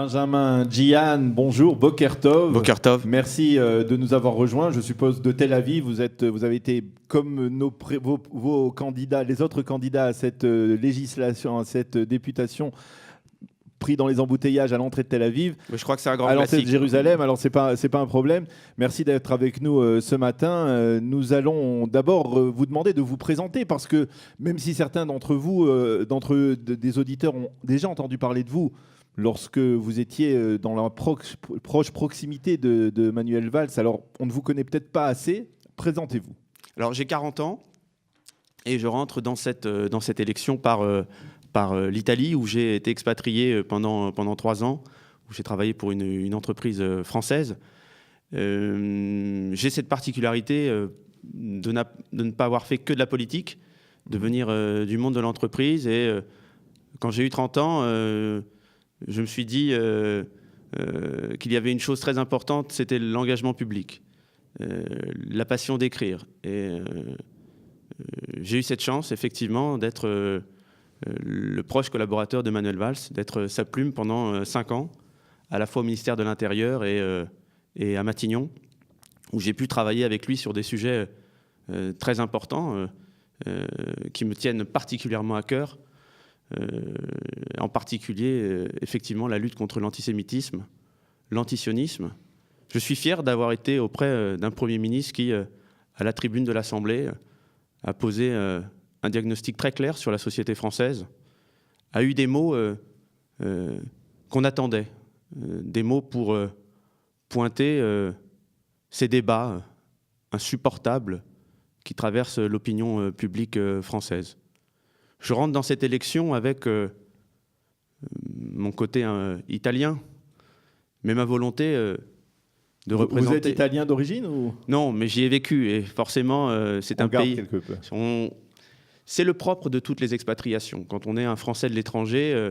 Benjamin Djian, bonjour, Boker Tov. Boker Tov. Merci de nous avoir rejoints, je suppose de Tel Aviv. Vous avez été comme vos candidats, les autres candidats à cette législation, à cette députation, pris dans les embouteillages à l'entrée de Tel Aviv. Mais je crois que c'est un grand à l'entrée classique. de Jérusalem, alors c'est pas un problème. Merci d'être avec nous ce matin. Nous allons d'abord vous demander de vous présenter parce que même si certains d'entre vous, des auditeurs ont déjà entendu parler de vous lorsque vous étiez dans la proche proximité de Manuel Valls, alors on ne vous connaît peut-être pas assez. Présentez-vous. Alors j'ai 40 ans et je rentre dans cette élection par l'Italie où j'ai été expatrié pendant 3 ans, où j'ai travaillé pour une entreprise française. J'ai cette particularité de ne pas avoir fait que de la politique, de venir du monde de l'entreprise. Et quand j'ai eu 30 ans, je me suis dit qu'il y avait une chose très importante, c'était l'engagement public, la passion d'écrire. Et j'ai eu cette chance, effectivement, d'être le proche collaborateur de Manuel Valls, d'être sa plume pendant 5 ans, à la fois au ministère de l'Intérieur et à Matignon, où j'ai pu travailler avec lui sur des sujets très importants qui me tiennent particulièrement à cœur, en particulier, effectivement, la lutte contre l'antisémitisme, l'antisionisme. Je suis fier d'avoir été auprès d'un Premier ministre qui, à la tribune de l'Assemblée, a posé un diagnostic très clair sur la société française, a eu des mots qu'on attendait, des mots pour pointer ces débats insupportables qui traversent l'opinion publique française. Je rentre dans cette élection avec mon côté italien, mais ma volonté de représenter... Vous êtes italien d'origine ou... Non, mais j'y ai vécu et forcément, c'est un pays... quelque peu. C'est le propre de toutes les expatriations. Quand on est un Français de l'étranger,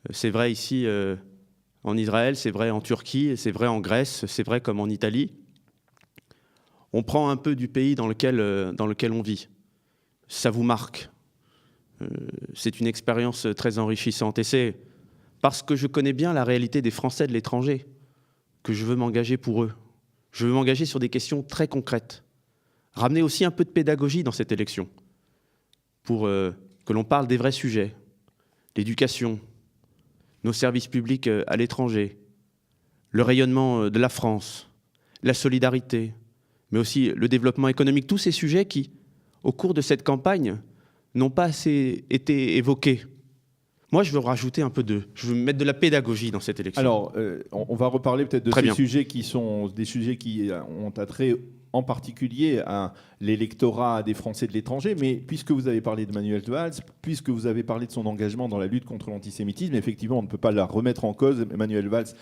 c'est vrai ici en Israël, c'est vrai en Turquie, c'est vrai en Grèce, c'est vrai comme en Italie. On prend un peu du pays dans lequel on vit. Ça vous marque. C'est une expérience très enrichissante. Et c'est parce que je connais bien la réalité des Français de l'étranger que je veux m'engager pour eux. Je veux m'engager sur des questions très concrètes. Ramener aussi un peu de pédagogie dans cette élection, pour que l'on parle des vrais sujets, l'éducation, nos services publics à l'étranger, le rayonnement de la France, la solidarité, mais aussi le développement économique, tous ces sujets qui, au cours de cette campagne, n'ont pas assez été évoqués. Moi, je veux rajouter un peu je veux mettre de la pédagogie dans cette élection. Alors, on va reparler peut-être de ces sujets qui sont des sujets qui ont attrait en particulier à l'électorat des Français de l'étranger, mais puisque vous avez parlé de Manuel Valls, puisque vous avez parlé de son engagement dans la lutte contre l'antisémitisme, effectivement, on ne peut pas la remettre en cause. Manuel Valls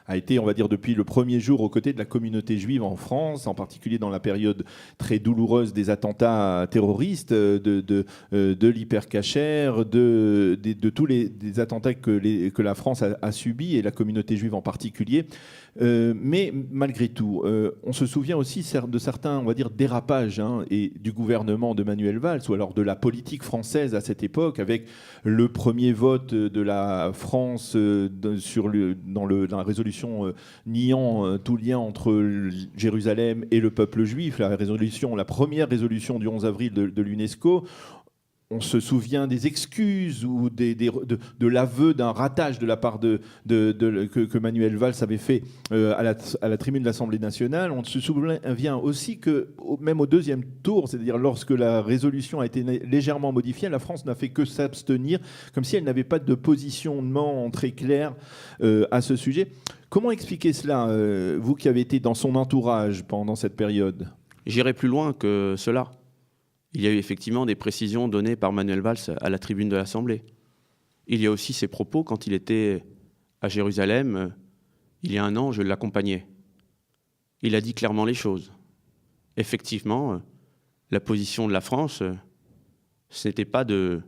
a été, on va dire, depuis le premier jour aux côtés de la communauté juive en France, en particulier dans la période très douloureuse des attentats terroristes, de l'hypercachère, de tous les attentats que la France a subis, et la communauté juive en particulier. Mais malgré tout, on se souvient aussi de certains, on va dire, dérapages et du gouvernement de Manuel Valls, ou alors de la politique française à cette époque, avec le premier vote de la France dans la résolution niant tout lien entre Jérusalem et le peuple juif, la première résolution du 11 avril de l'UNESCO. On se souvient des excuses ou de l'aveu d'un ratage de la part que Manuel Valls avait fait à la tribune de l'Assemblée nationale. On se souvient aussi que même au deuxième tour, c'est-à-dire lorsque la résolution a été légèrement modifiée, la France n'a fait que s'abstenir, comme si elle n'avait pas de positionnement très clair à ce sujet. Comment expliquer cela, vous qui avez été dans son entourage pendant cette période ? J'irai plus loin que cela. Il y a eu effectivement des précisions données par Manuel Valls à la tribune de l'Assemblée. Il y a aussi ses propos quand il était à Jérusalem. Il y a un an, je l'accompagnais. Il a dit clairement les choses. Effectivement, la position de la France, ce n'était pas de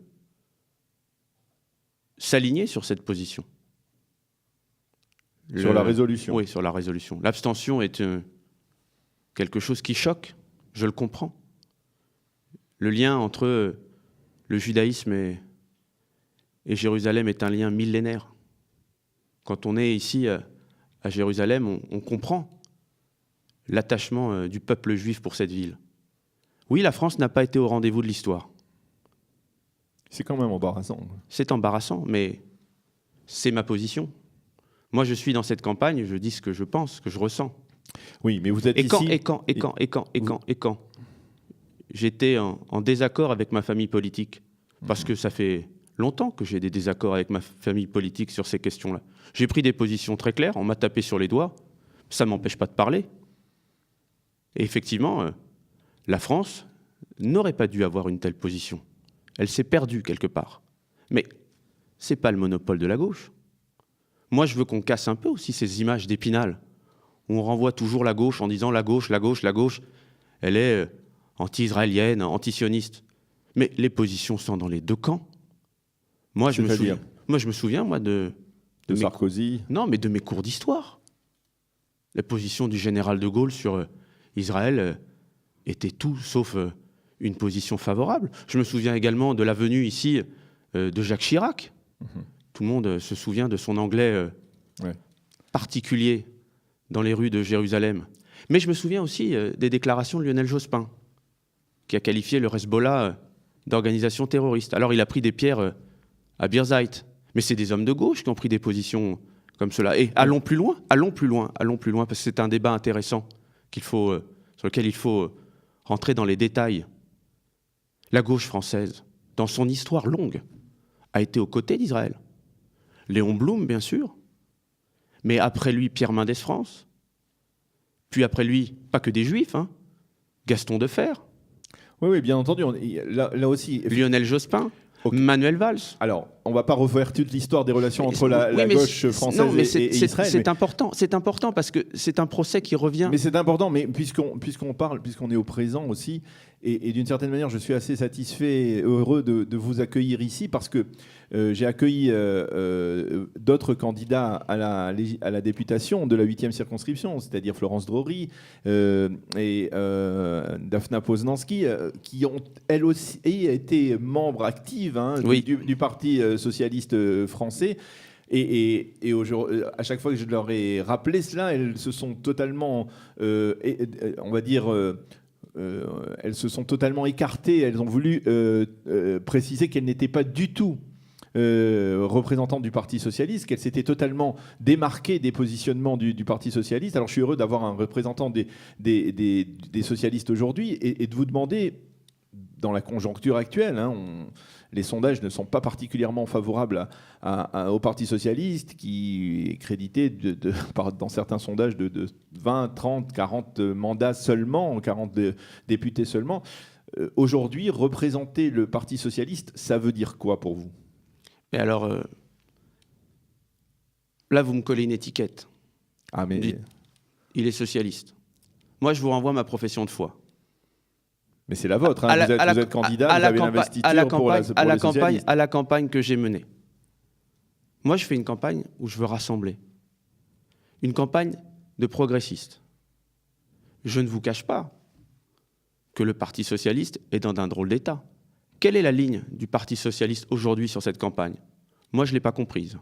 s'aligner sur cette position. Sur la résolution. Oui, sur la résolution. L'abstention est quelque chose qui choque, je le comprends. Le lien entre le judaïsme et Jérusalem est un lien millénaire. quand on est ici à Jérusalem, on comprend l'attachement du peuple juif pour cette ville. Oui, la France n'a pas été au rendez-vous de l'histoire. C'est quand même embarrassant. C'est embarrassant, mais c'est ma position. Moi, je suis dans cette campagne, je dis ce que je pense, ce que je ressens. Oui, mais vous êtes et ici... quand j'étais en désaccord avec ma famille politique, parce que ça fait longtemps que j'ai des désaccords avec ma famille politique sur ces questions-là. J'ai pris des positions très claires, on m'a tapé sur les doigts, ça ne m'empêche pas de parler. Et effectivement, la France n'aurait pas dû avoir une telle position. Elle s'est perdue quelque part. Mais ce n'est pas le monopole de la gauche. Moi, je veux qu'on casse un peu aussi ces images d'Épinal, où on renvoie toujours la gauche en disant la gauche, elle est anti-israélienne, anti-sioniste. Mais les positions sont dans les deux camps. Moi, je me souviens de Sarkozy. Non, mais de mes cours d'histoire. La position du général de Gaulle sur Israël était tout sauf une position favorable. Je me souviens également de la venue ici de Jacques Chirac. Tout le monde se souvient de son anglais particulier dans les rues de Jérusalem. Mais je me souviens aussi des déclarations de Lionel Jospin, qui a qualifié le Hezbollah d'organisation terroriste. Alors il a pris des pierres à Birzeit, mais c'est des hommes de gauche qui ont pris des positions comme cela. Et allons plus loin, parce que c'est un débat intéressant sur lequel il faut rentrer dans les détails. La gauche française, dans son histoire longue, a été aux côtés d'Israël. Léon Blum, bien sûr, mais après lui, Pierre Mendès France, puis après lui, pas que des Juifs, Gaston Defferre. Oui, bien entendu. Là aussi... Lionel Jospin, okay. Manuel Valls. Alors, on ne va pas refaire toute l'histoire des relations entre la gauche française et Israël. C'est important parce que c'est un procès qui revient. Mais c'est important, mais puisqu'on est au présent aussi, et d'une certaine manière, je suis assez satisfait et heureux de vous accueillir ici parce que j'ai accueilli d'autres candidats à la députation de la 8e circonscription, c'est-à-dire Florence Drory et Daphna Poznański, qui ont, elles aussi, été membres actives du Parti socialiste français. Et à chaque fois que je leur ai rappelé cela, elles se sont totalement, on va dire... elles se sont totalement écartées. Elles ont voulu préciser qu'elles n'étaient pas du tout représentantes du Parti socialiste, qu'elles s'étaient totalement démarquées des positionnements du Parti socialiste. Alors je suis heureux d'avoir un représentant des socialistes aujourd'hui et de vous demander, dans la conjoncture actuelle, les sondages ne sont pas particulièrement favorables au Parti socialiste, qui est crédité dans certains sondages de 20, 30, 40 mandats seulement, 40 députés seulement. Aujourd'hui, représenter le Parti socialiste, ça veut dire quoi pour vous ? Mais alors, là, vous me collez une étiquette. Ah, mais... Il est socialiste. Moi, je vous renvoie ma profession de foi. Mais c'est la vôtre, vous êtes candidat, vous avez l'investiture pour les socialistes. À la campagne que j'ai menée. Moi, je fais une campagne où je veux rassembler. Une campagne de progressistes. Je ne vous cache pas que le Parti socialiste est dans un drôle d'état. Quelle est la ligne du Parti socialiste aujourd'hui sur cette campagne ? Moi, je ne l'ai pas comprise.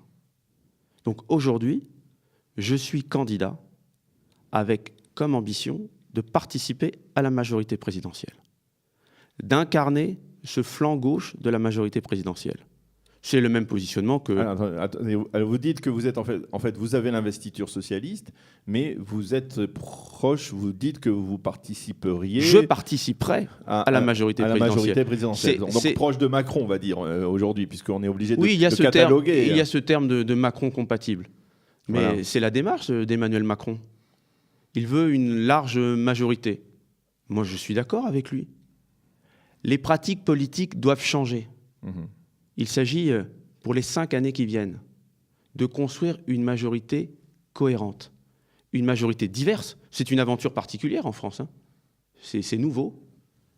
Donc aujourd'hui, je suis candidat avec comme ambition de participer à la majorité présidentielle, d'incarner ce flanc gauche de la majorité présidentielle. C'est le même positionnement que... Attendez, vous dites que vous êtes en fait, vous avez l'investiture socialiste, mais vous êtes proche, vous dites que vous participeriez... Je participerai à la majorité présidentielle. La majorité présidentielle. Donc proche de Macron, on va dire, aujourd'hui, puisqu'on est obligé de cataloguer. Il y a ce terme de Macron compatible. Mais c'est la démarche d'Emmanuel Macron. Il veut une large majorité. Moi, je suis d'accord avec lui. Les pratiques politiques doivent changer. Il s'agit, pour les 5 années qui viennent, de construire une majorité cohérente, une majorité diverse. C'est une aventure particulière en France. C'est nouveau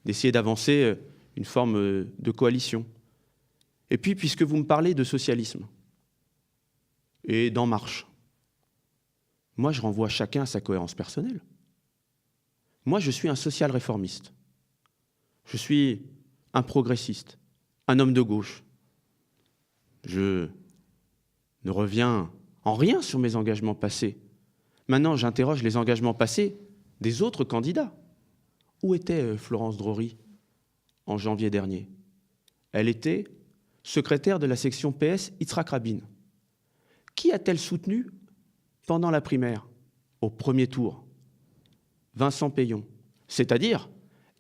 d'essayer d'avancer une forme de coalition. Et puis, puisque vous me parlez de socialisme et d'En Marche, moi, je renvoie chacun à sa cohérence personnelle. Moi, je suis un social-réformiste. Je suis un progressiste, un homme de gauche. Je ne reviens en rien sur mes engagements passés. Maintenant, j'interroge les engagements passés des autres candidats. Où était Florence Drory en janvier dernier? Elle était secrétaire de la section PS Yitzhak Rabin. Qui a-t-elle soutenu pendant la primaire, au premier tour? Vincent Peillon. C'est-à-dire,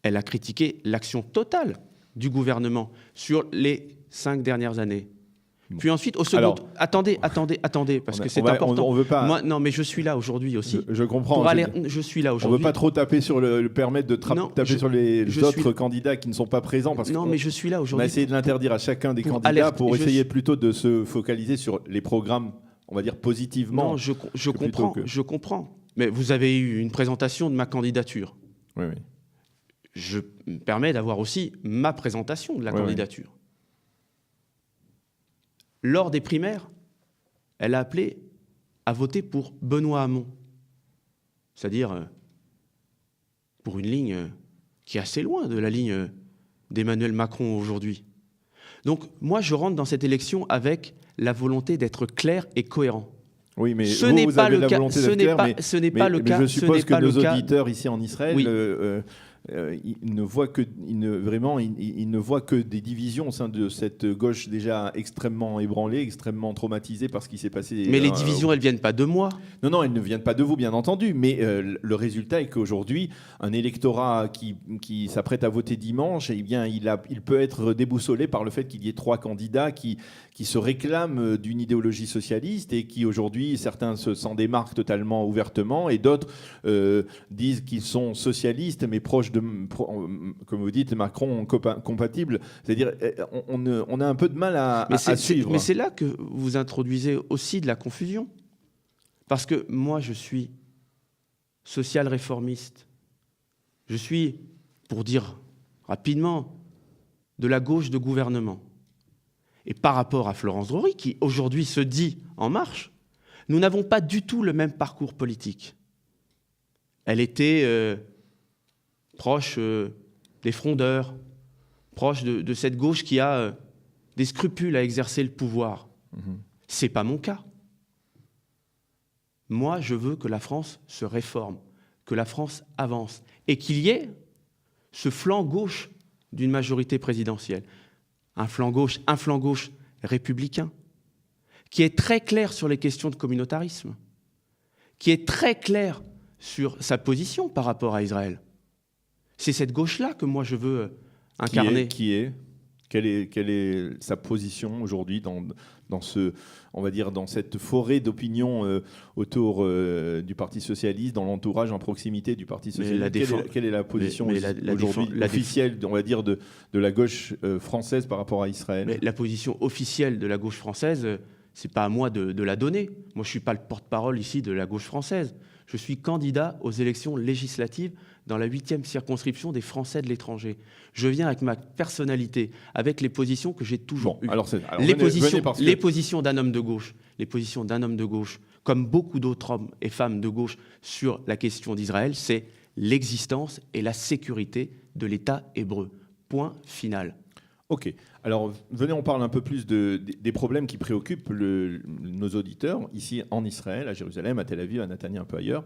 elle a critiqué l'action totale du gouvernement sur les 5 dernières années. Puis ensuite, au second... Alors, attendez, parce que c'est important. On veut pas... Moi, non, mais je suis là aujourd'hui aussi. Je comprends. Je suis là aujourd'hui. On ne veut pas trop taper sur permettre de taper sur les autres candidats qui ne sont pas présents. Parce mais je suis là aujourd'hui. On a essayé de l'interdire à chacun des candidats pour essayer plutôt de se focaliser sur les programmes, on va dire, positivement. Non, je comprends. Mais vous avez eu une présentation de ma candidature. Oui. Je me permets d'avoir aussi ma présentation de la candidature. Oui. Lors des primaires, elle a appelé à voter pour Benoît Hamon, c'est-à-dire pour une ligne qui est assez loin de la ligne d'Emmanuel Macron aujourd'hui. Donc moi, je rentre dans cette élection avec la volonté d'être clair et cohérent. Oui, mais ce n'est pas le cas. Ce n'est pas le cas. Je suppose que nos auditeurs ici en Israël... Oui. Il ne voit que des divisions au sein de cette gauche déjà extrêmement ébranlée, extrêmement traumatisée par ce qui s'est passé. Mais les divisions, elles ne viennent pas de moi. Non, elles ne viennent pas de vous, bien entendu. Mais le résultat est qu'aujourd'hui, un électorat qui s'apprête à voter dimanche, eh bien, il peut être déboussolé par le fait qu'il y ait 3 candidats qui se réclament d'une idéologie socialiste et qui aujourd'hui, certains s'en démarquent totalement ouvertement et d'autres disent qu'ils sont socialistes mais proches comme vous dites, Macron compatible. C'est-à-dire, on a un peu de mal à suivre. Mais c'est là que vous introduisez aussi de la confusion. Parce que moi, je suis social-réformiste. Je suis, pour dire rapidement, de la gauche de gouvernement. Et par rapport à Florence Drory, qui aujourd'hui se dit En Marche, nous n'avons pas du tout le même parcours politique. Elle était... proche des frondeurs, proche de cette gauche qui a des scrupules à exercer le pouvoir. C'est pas mon cas. Moi, je veux que la France se réforme, que la France avance, et qu'il y ait ce flanc gauche d'une majorité présidentielle. Un flanc gauche républicain, qui est très clair sur les questions de communautarisme, qui est très clair sur sa position par rapport à Israël. C'est cette gauche-là que moi je veux incarner. Quelle est sa position aujourd'hui dans cette forêt d'opinion autour du Parti socialiste, dans l'entourage en proximité du Parti socialiste? Quelle est la position aujourd'hui officielle, on va dire, de la gauche française par rapport à Israël? Mais la position officielle de la gauche française, c'est pas à moi de la donner. Moi, je suis pas le porte-parole ici de la gauche française. Je suis candidat aux élections législatives dans la 8e circonscription des Français de l'étranger. Je viens avec ma personnalité, avec les positions que j'ai toujours eues. Les positions d'un homme de gauche, comme beaucoup d'autres hommes et femmes de gauche sur la question d'Israël, c'est l'existence et la sécurité de l'État hébreu. Point final. Ok. Alors, venez, on parle un peu plus des problèmes qui préoccupent nos auditeurs ici en Israël, à Jérusalem, à Tel Aviv, à Netanya, un peu ailleurs.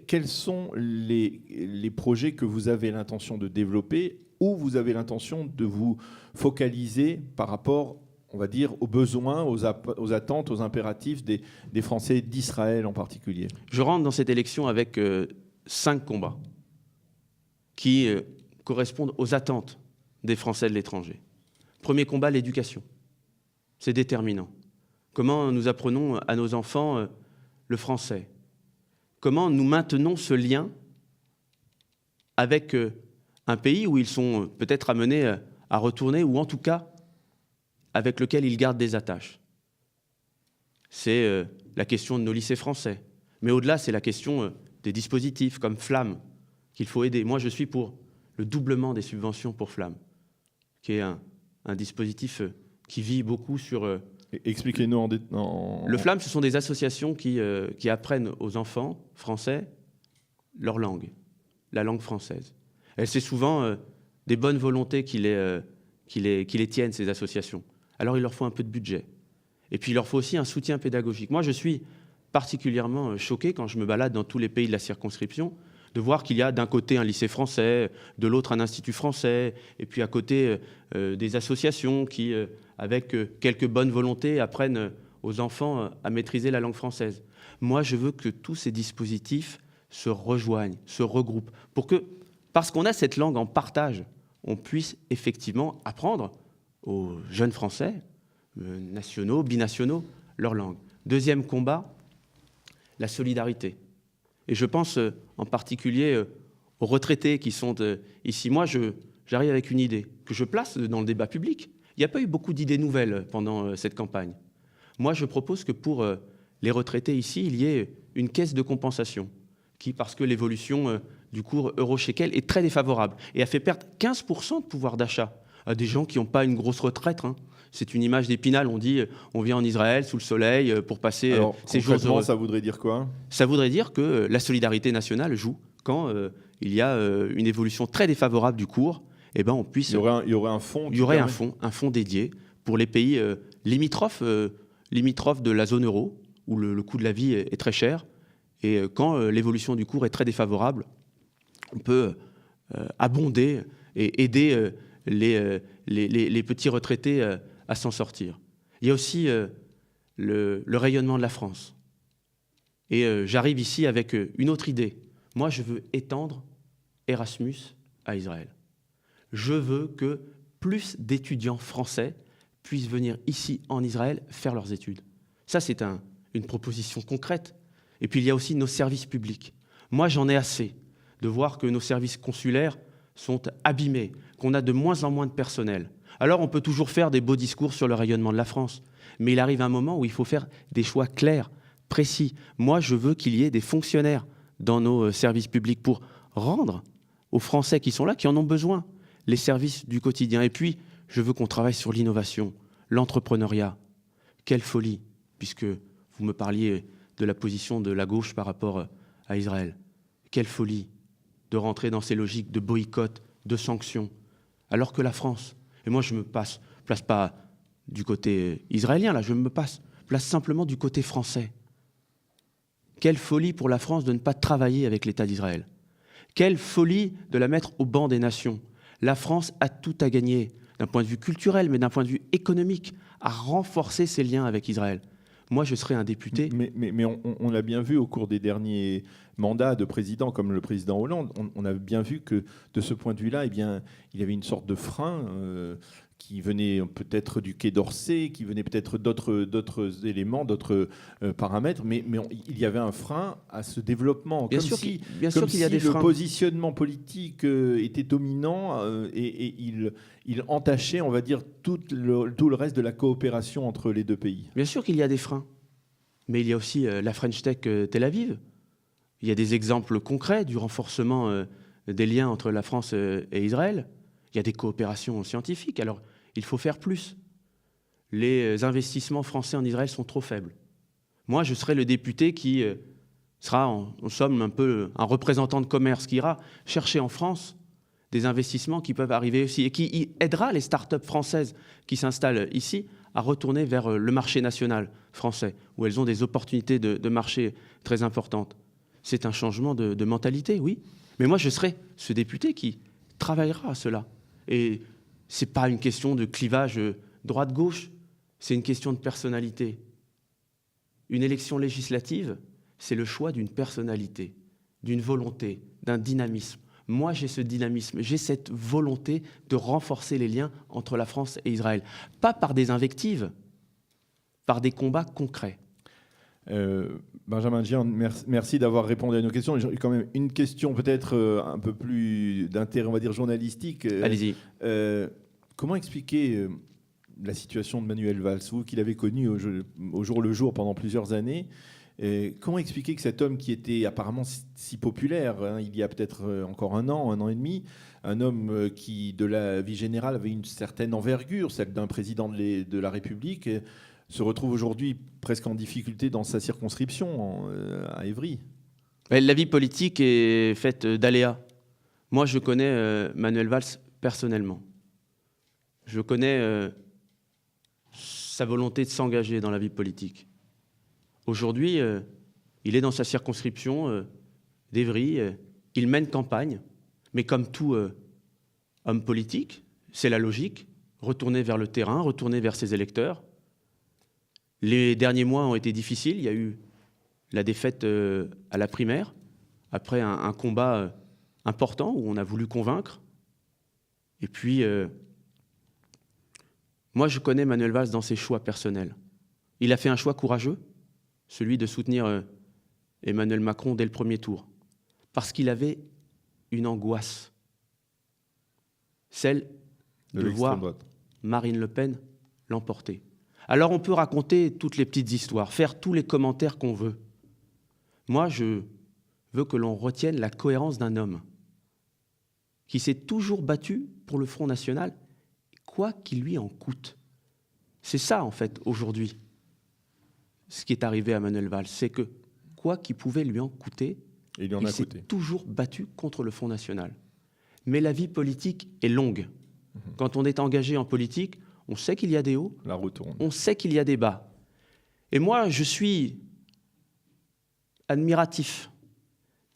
Quels sont les projets que vous avez l'intention de développer, où vous avez l'intention de vous focaliser par rapport, on va dire, aux besoins, aux attentes, aux impératifs des Français d'Israël en particulier? Je rentre dans cette élection avec 5 combats qui correspondent aux attentes des Français de l'étranger. Premier combat, l'éducation. C'est déterminant. Comment nous apprenons à nos enfants le français? Comment nous maintenons ce lien avec un pays où ils sont peut-être amenés à retourner, ou en tout cas avec lequel ils gardent des attaches? C'est la question de nos lycées français. Mais au-delà, c'est la question des dispositifs comme Flamme qu'il faut aider. Moi, je suis pour le doublement des subventions pour Flamme, qui est un dispositif qui vit beaucoup sur... Expliquez-nous Le Flamme, ce sont des associations qui apprennent aux enfants français leur langue, la langue française. Et c'est souvent des bonnes volontés qui les tiennent, ces associations. Alors il leur faut un peu de budget. Et puis il leur faut aussi un soutien pédagogique. Moi, je suis particulièrement choqué quand je me balade dans tous les pays de la circonscription de voir qu'il y a d'un côté un lycée français, de l'autre un institut français, et puis à côté des associations qui, avec quelques bonnes volontés, apprennent aux enfants à maîtriser la langue française. Moi, je veux que tous ces dispositifs se rejoignent, se regroupent, pour que, parce qu'on a cette langue en partage, on puisse effectivement apprendre aux jeunes Français, nationaux, binationaux, leur langue. Deuxième combat, la solidarité. Et je pense en particulier aux retraités qui sont ici. Moi, j'arrive avec une idée que je place dans le débat public. Il n'y a pas eu beaucoup d'idées nouvelles pendant cette campagne. Moi, je propose que pour les retraités ici, il y ait une caisse de compensation qui, parce que l'évolution du cours euro-shekel est très défavorable et a fait perdre 15% de pouvoir d'achat à des gens qui n'ont pas une grosse retraite. Hein. C'est une image d'Épinal, on dit on vient en Israël sous le soleil pour passer ces jours heureux. Ça voudrait dire quoi? Ça voudrait dire que la solidarité nationale joue quand il y a une évolution très défavorable du cours. Eh ben on puisse. Il y aurait un fonds. Il y aurait un fonds dédié pour les pays limitrophes de la zone euro où le coût de la vie est très cher. Et quand l'évolution du cours est très défavorable, on peut abonder et aider les petits retraités à s'en sortir. Il y a aussi le rayonnement de la France. Et j'arrive ici avec une autre idée. Moi, je veux étendre Erasmus à Israël. Je veux que plus d'étudiants français puissent venir ici en Israël faire leurs études. Ça, c'est une proposition concrète. Et puis, il y a aussi nos services publics. Moi, j'en ai assez de voir que nos services consulaires sont abîmés, qu'on a de moins en moins de personnel. Alors, on peut toujours faire des beaux discours sur le rayonnement de la France, mais il arrive un moment où il faut faire des choix clairs, précis. Moi, je veux qu'il y ait des fonctionnaires dans nos services publics pour rendre aux Français qui sont là, qui en ont besoin, les services du quotidien. Et puis, je veux qu'on travaille sur l'innovation, l'entrepreneuriat. Quelle folie, puisque vous me parliez de la position de la gauche par rapport à Israël. Quelle folie de rentrer dans ces logiques de boycott, de sanctions, alors que la France, et moi je me place pas du côté israélien, là, je me place simplement du côté français. Quelle folie pour la France de ne pas travailler avec l'État d'Israël. Quelle folie de la mettre au banc des nations. La France a tout à gagner, d'un point de vue culturel, mais d'un point de vue économique, à renforcer ses liens avec Israël. Moi, je serais un député. Mais on l'a bien vu au cours des derniers mandats de président, comme le président Hollande, on a bien vu que de ce point de vue-là, eh bien, il y avait une sorte de frein qui venait peut-être du Quai d'Orsay, qui venait peut-être d'autres éléments, d'autres paramètres, mais il y avait un frein à ce développement. Bien sûr qu'il y a des freins. Le positionnement politique était dominant et il entachait, on va dire, tout le reste de la coopération entre les deux pays. Bien sûr qu'il y a des freins, mais il y a aussi la French Tech Tel Aviv. Il y a des exemples concrets du renforcement des liens entre la France et Israël. Il y a des coopérations scientifiques. Alors, il faut faire plus. Les investissements français en Israël sont trop faibles. Moi, je serai le député qui sera, en somme, un peu un représentant de commerce qui ira chercher en France des investissements qui peuvent arriver aussi et qui aidera les start-up françaises qui s'installent ici à retourner vers le marché national français, où elles ont des opportunités de marché très importantes. C'est un changement de mentalité, oui. Mais moi, je serai ce député qui travaillera à cela. Et ce n'est pas une question de clivage droite-gauche, c'est une question de personnalité. Une élection législative, c'est le choix d'une personnalité, d'une volonté, d'un dynamisme. Moi, j'ai ce dynamisme, j'ai cette volonté de renforcer les liens entre la France et Israël. Pas par des invectives, par des combats concrets. Benjamin Gian, merci d'avoir répondu à nos questions. J'ai quand même une question peut-être un peu plus d'intérêt, on va dire, journalistique. Allez-y. Comment expliquer la situation de Manuel Valls, vous qui l'avez connu au jour le jour pendant plusieurs années? Comment expliquer que cet homme qui était apparemment si populaire, il y a peut-être encore un an et demi, un homme qui, de la vie générale, avait une certaine envergure, celle d'un président de la République, se retrouve aujourd'hui presque en difficulté dans sa circonscription à Évry? La vie politique est faite d'aléas. Moi, je connais Manuel Valls personnellement. Je connais sa volonté de s'engager dans la vie politique. Aujourd'hui, il est dans sa circonscription d'Évry, il mène campagne, mais comme tout homme politique, c'est la logique, retourner vers le terrain, retourner vers ses électeurs. Les derniers mois ont été difficiles, il y a eu la défaite à la primaire, après un combat important où on a voulu convaincre. Et puis, moi je connais Manuel Valls dans ses choix personnels. Il a fait un choix courageux, celui de soutenir Emmanuel Macron dès le premier tour, parce qu'il avait une angoisse, celle de voir Marine Le Pen l'emporter. Alors on peut raconter toutes les petites histoires, faire tous les commentaires qu'on veut. Moi, je veux que l'on retienne la cohérence d'un homme qui s'est toujours battu pour le Front National, quoi qu'il lui en coûte. C'est ça, en fait, aujourd'hui, ce qui est arrivé à Manuel Valls, c'est que, quoi qu'il pouvait lui en coûter, il s'est toujours battu contre le Front National. Mais la vie politique est longue. Quand on est engagé en politique, on sait qu'il y a des hauts, on sait qu'il y a des bas. Et moi, je suis admiratif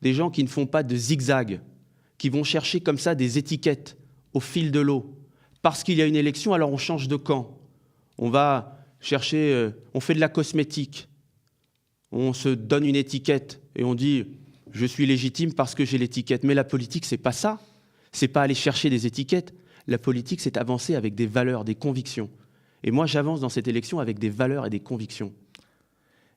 des gens qui ne font pas de zigzag, qui vont chercher comme ça des étiquettes au fil de l'eau. Parce qu'il y a une élection, alors on change de camp. On va chercher, on fait de la cosmétique. On se donne une étiquette et on dit « je suis légitime parce que j'ai l'étiquette ». Mais la politique, c'est pas ça. C'est pas aller chercher des étiquettes. La politique, c'est avancer avec des valeurs, des convictions. Et moi, j'avance dans cette élection avec des valeurs et des convictions.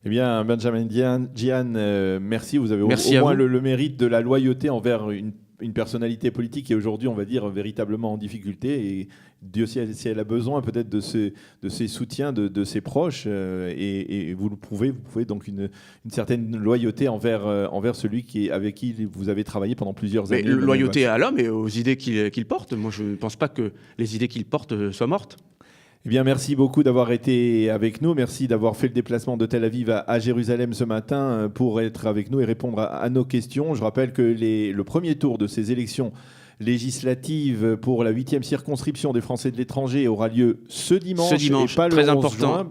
Eh bien, Benjamin Diane, merci. Vous avez au moins le mérite de la loyauté envers une personnalité politique qui est aujourd'hui, on va dire, véritablement en difficulté. Et Dieu sait si elle a besoin peut-être de ses soutiens, de ses proches. Et vous le prouvez, vous pouvez donc une certaine loyauté envers celui avec qui vous avez travaillé pendant plusieurs années. Loyauté à l'homme et aux idées qu'il porte. Moi, je ne pense pas que les idées qu'il porte soient mortes. Eh bien, merci beaucoup d'avoir été avec nous. Merci d'avoir fait le déplacement de Tel Aviv à Jérusalem ce matin pour être avec nous et répondre à nos questions. Je rappelle que le premier tour de ces élections législatives pour la 8e circonscription des Français de l'étranger aura lieu ce dimanche et pas le 11 juin.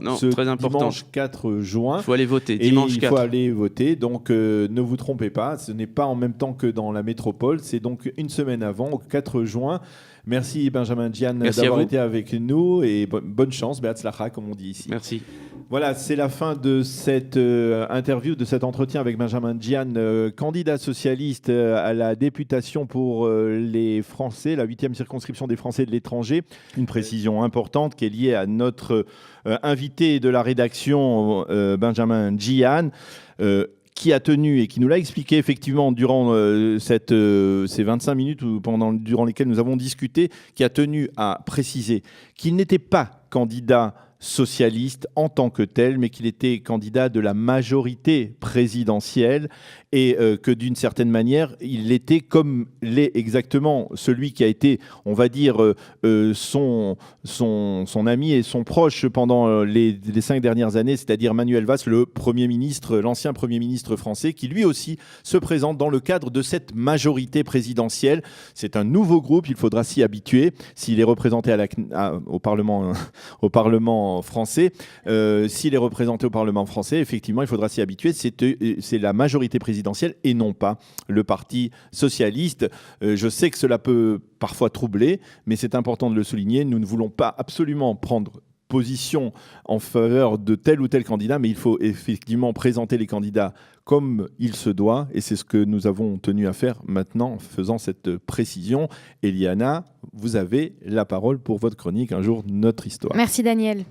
Dimanche 4 juin. Il faut aller voter. Dimanche 4. Il faut aller voter. Donc, ne vous trompez pas. Ce n'est pas en même temps que dans la métropole. C'est donc une semaine avant, au 4 juin. Merci Benjamin Diane d'avoir été avec nous et bonne chance, Be'atzlacha, comme on dit ici. Merci. Voilà, c'est la fin de cette interview, de cet entretien avec Benjamin Diane, candidat socialiste à la députation pour les Français, la 8e circonscription des Français de l'étranger. Une précision importante qui est liée à notre invité de la rédaction, Benjamin Diane, qui a tenu et qui nous l'a expliqué effectivement durant ces 25 minutes durant lesquelles nous avons discuté, qui a tenu à préciser qu'il n'était pas candidat socialiste en tant que tel, mais qu'il était candidat de la majorité présidentielle et que d'une certaine manière, il était comme l'est exactement celui qui a été, on va dire, son ami et son proche pendant les 5 dernières années, c'est-à-dire Manuel Valls, l'ancien Premier ministre français, qui lui aussi se présente dans le cadre de cette majorité présidentielle. C'est un nouveau groupe, il faudra s'y habituer s'il est représenté au Parlement français. S'il est représenté au Parlement français, effectivement, il faudra s'y habituer. C'est la majorité présidentielle et non pas le Parti socialiste. Je sais que cela peut parfois troubler, mais c'est important de le souligner. Nous ne voulons pas absolument prendre position en faveur de tel ou tel candidat, mais il faut effectivement présenter les candidats comme il se doit, et c'est ce que nous avons tenu à faire maintenant en faisant cette précision. Eliana, vous avez la parole pour votre chronique Un jour, notre histoire. Merci Daniel.